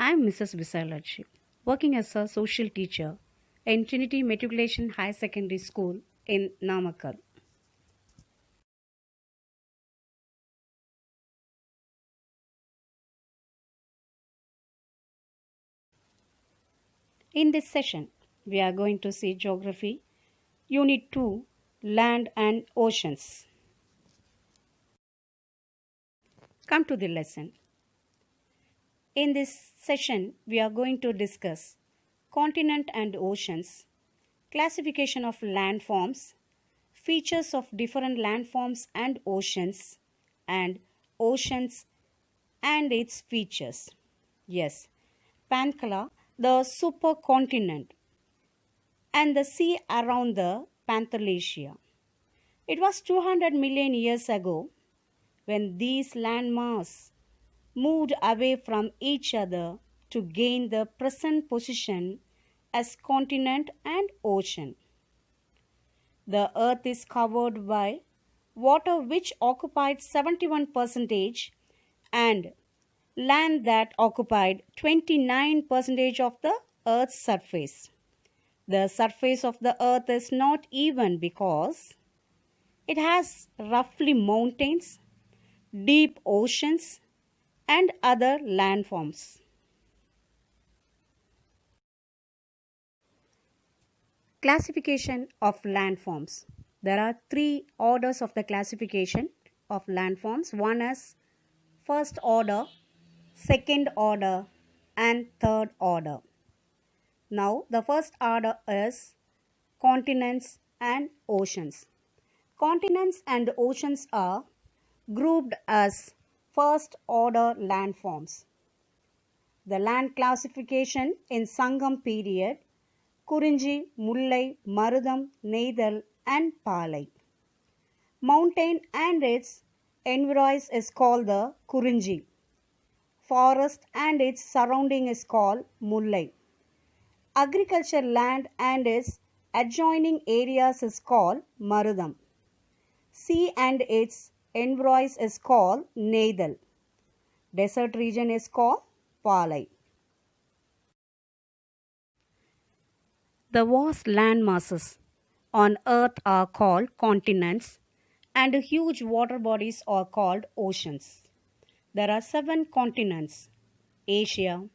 I'm Mrs. Visalachi, working as a social teacher in Trinity Matriculation High Secondary School in Namakkal. In this session, we are going to see Geography, Unit 2, Land and Oceans. Come to the lesson. In this session, we are going to discuss continent and oceans, classification of landforms, features of different landforms and oceans and its features. Yes, Pankala, the supercontinent, and the sea around the Panthalacia. It was 200 million years ago when these landmasses moved away from each other to gain the present position as continent and ocean. The earth is covered by water which occupied 71% and land that occupied 29% of the earth's surface. The surface of the earth is not even because it has roughly mountains, deep oceans, and other landforms. Classification of landforms. There are three orders of the classification of landforms. One is first order, second order, and third order. Now, the first order is continents and oceans. Continents and oceans are grouped as first order landforms. The land classification in Sangam period, Kurinji, Mullai, Marudam, Neithal, and Palai. Mountain and its environs is called the Kurinji. Forest and its surrounding is called Mullai. Agriculture land and its adjoining areas is called Marudam. Sea and its environs is called Neithal. Desert region is called Palai. The vast land masses on earth are called continents and huge water bodies are called oceans. There are 7 continents: Asia,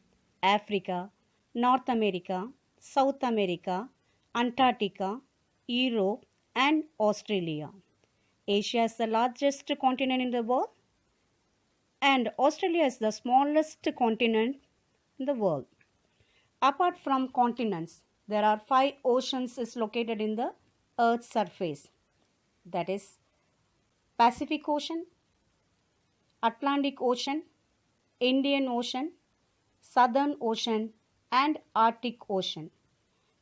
Africa, North America, South America, Antarctica, Europe, and Australia. Asia is the largest continent in the world, and Australia is the smallest continent in the world. Apart from continents, there are 5 oceans is located in the Earth's surface. That is Pacific Ocean, Atlantic Ocean, Indian Ocean, Southern Ocean, and Arctic Ocean.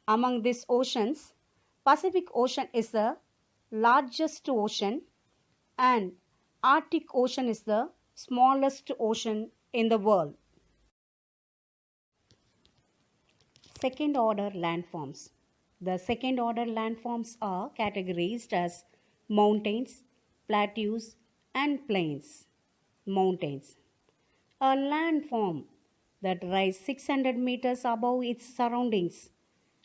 Among these oceans, Pacific Ocean is the largest ocean and Arctic Ocean is the smallest ocean in the world. Second order landforms. The second order landforms are categorized as mountains, plateaus, and plains. Mountains. A landform that rises 600 meters above its surroundings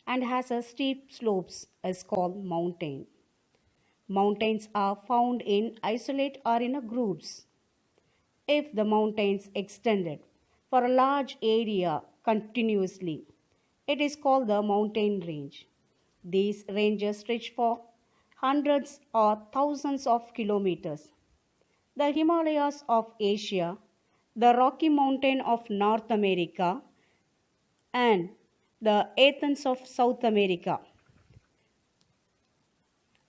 and has a steep slopes is called mountain. Mountains are found in isolate or in groups. If the mountains extended for a large area continuously, it is called the mountain range. These ranges stretch for hundreds or thousands of kilometers. The Himalayas of Asia, the Rocky Mountain of North America, and the Athens of South America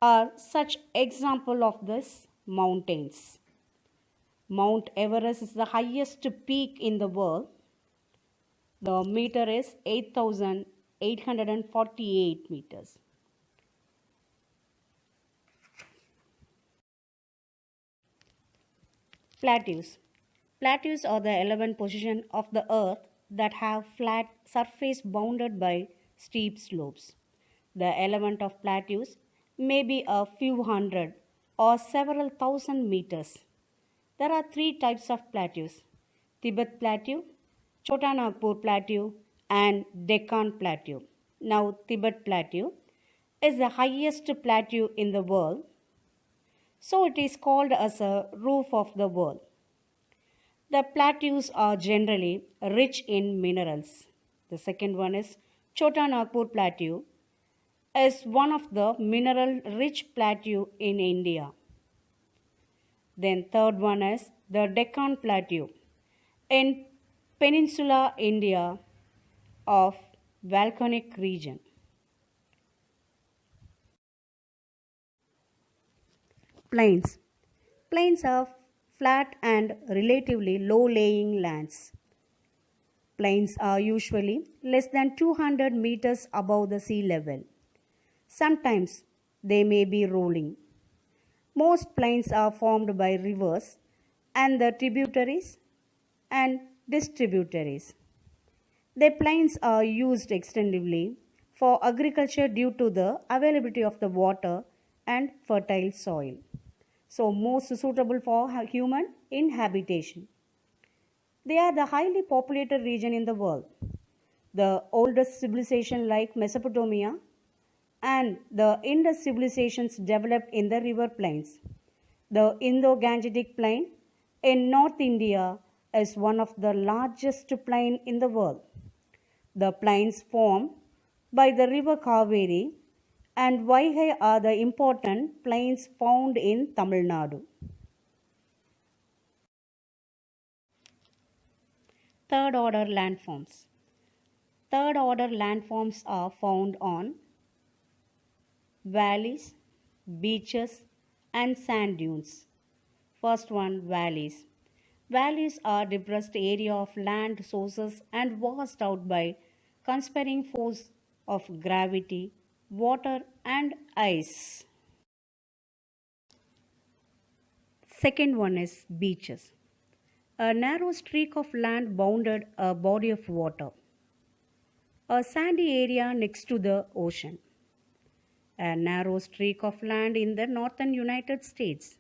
are such example of these mountains. Mount Everest is the highest peak in the world. The meter is 8,848 meters. Plateaus. Plateaus are the 11 positions of the earth that have flat surface bounded by steep slopes. The element of plateaus may be a few hundred or several thousand meters. There are 3 types of plateaus: Tibet Plateau, Chota Nagpur Plateau, and Deccan Plateau. Now, Tibet Plateau is the highest plateau in the world, so it is called as a roof of the world. The plateaus are generally rich in minerals. The second one is Chota Nagpur Plateau is one of the mineral rich plateau in India. Then third one is the Deccan Plateau in Peninsula India of volcanic region. Plains. Plains are flat and relatively low lying lands. Plains are usually less than 200 meters above the sea level. Sometimes they may be rolling. Most plains are formed by rivers and the tributaries and distributaries. The plains are used extensively for agriculture due to the availability of the water and fertile soil. So, most suitable for human inhabitation. They are the highly populated region in the world. The oldest civilization like Mesopotamia and the Indus civilizations developed in the river plains. The Indo-Gangetic plain in North India is one of the largest plain in the world. The plains formed by the river Kaveri and Vaigai are the important plains found in Tamil Nadu. Third order landforms. Third order landforms are found on valleys, beaches, and sand dunes. First one, valleys. Valleys are depressed area of land sources and washed out by conspiring force of gravity, water, and ice. Second one is beaches. A narrow streak of land bounded a body of water. A sandy area next to the ocean. A narrow streak of land in the northern United States.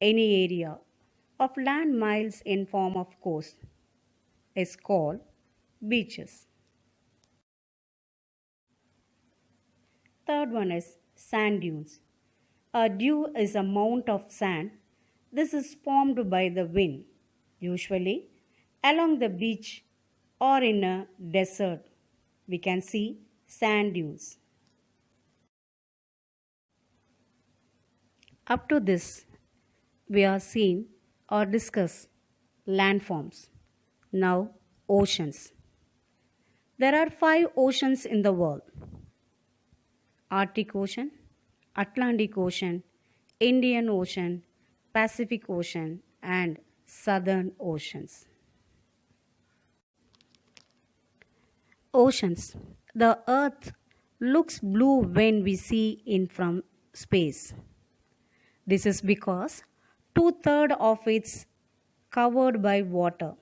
Any area of land miles in form of coast is called beaches. Third one is sand dunes. A dune is a mount of sand. This is formed by the wind, usually along the beach or in a desert. We can see sand dunes. Up to this, we are seen or discuss landforms. Now, oceans. There are 5 oceans in the world: Arctic Ocean, Atlantic Ocean, Indian Ocean, Pacific Ocean, and Southern Oceans. Oceans. The earth looks blue when we see it from space. This is because two-thirds of it's covered by water.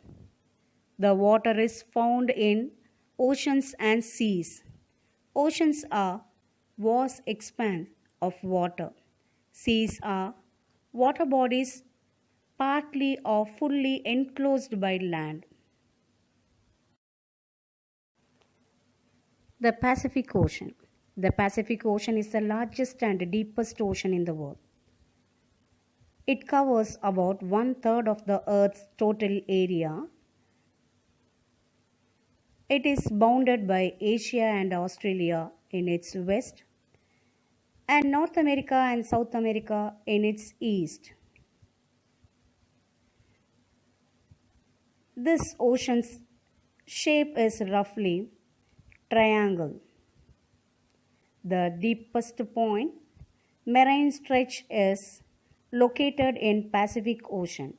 The water is found in oceans and seas. Oceans are vast expanse of water. Seas are water bodies partly or fully enclosed by land. The Pacific Ocean. The Pacific Ocean is the largest and deepest ocean in the world. It covers about one-third of the Earth's total area. It is bounded by Asia and Australia in its west and North America and South America in its east. This ocean's shape is roughly triangle. The deepest point, marine stretch, is located in Pacific Ocean.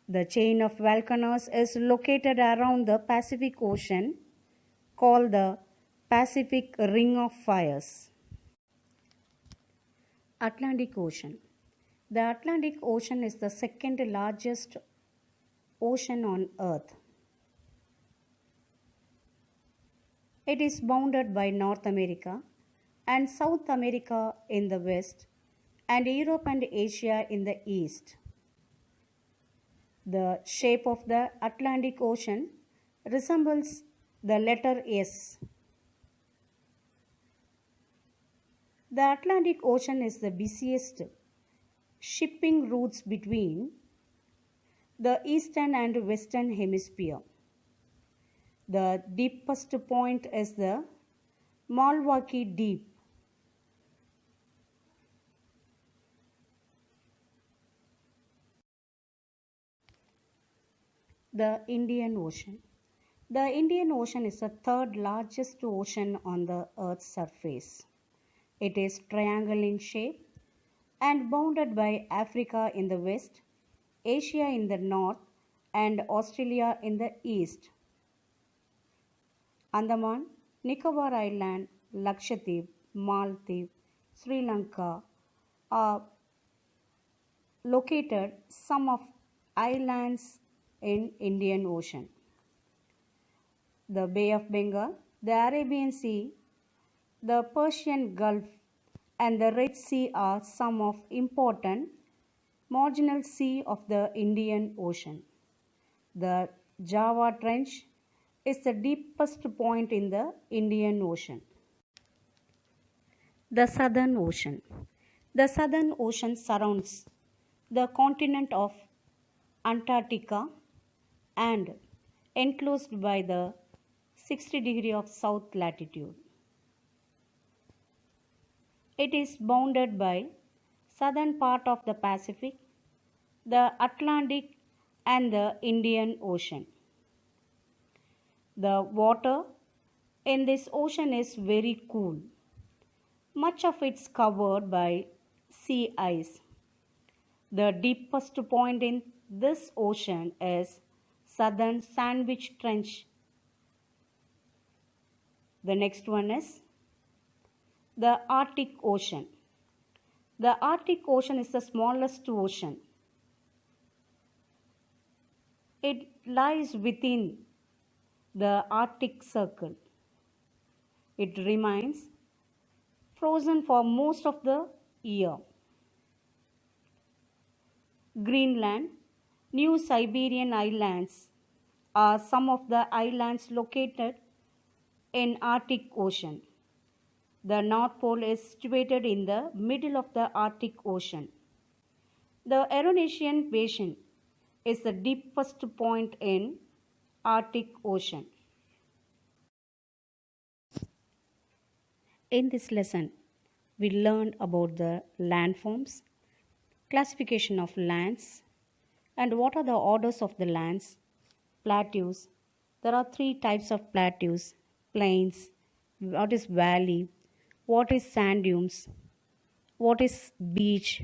The chain of volcanoes is located around the Pacific Ocean called the Pacific Ring of Fires. Atlantic Ocean. The Atlantic Ocean is the second largest ocean on Earth. It is bounded by North America and South America in the west and Europe and Asia in the east. The shape of the Atlantic Ocean resembles the letter S. The Atlantic Ocean is the busiest shipping routes between the eastern and western hemisphere. The deepest point is the Milwaukee Deep. The Indian Ocean. The Indian Ocean is the third largest ocean on the Earth's surface. It is triangle in shape and bounded by Africa in the west, Asia in the north, and Australia in the east. Andaman, Nicobar Island, Lakshadweep, Maldives, Sri Lanka are located some of islands in Indian Ocean. The Bay of Bengal, the Arabian Sea, the Persian Gulf, and the Red Sea are some of important marginal sea of the Indian Ocean. The Java Trench is the deepest point in the Indian Ocean. The Southern Ocean. The Southern Ocean surrounds the continent of Antarctica and enclosed by the 60 degree of south latitude. It is bounded by southern part of the Pacific, the Atlantic, and the Indian Ocean. The water in this ocean is very cool. Much of it is covered by sea ice. The deepest point in this ocean is Southern Sandwich Trench. The next one is the Arctic Ocean. The Arctic Ocean is the smallest ocean. It lies within the Arctic Circle. It remains frozen for most of the year. Greenland, New Siberian Islands are some of the islands located in Arctic Ocean. The North Pole is situated in the middle of the Arctic Ocean. The Eurasian Basin is the deepest point in Arctic Ocean. In this lesson, we learned about the landforms, classification of lands, and what are the orders of the lands, plateaus. There are three types of plateaus: plains, what is valley, what is sand dunes, what is beach,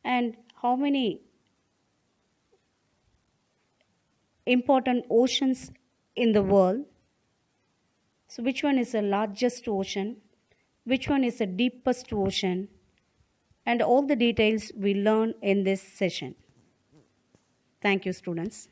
and how many important oceans in the world. So which one is the largest ocean, which one is the deepest ocean, and all the details we learn in this session. Thank you, students.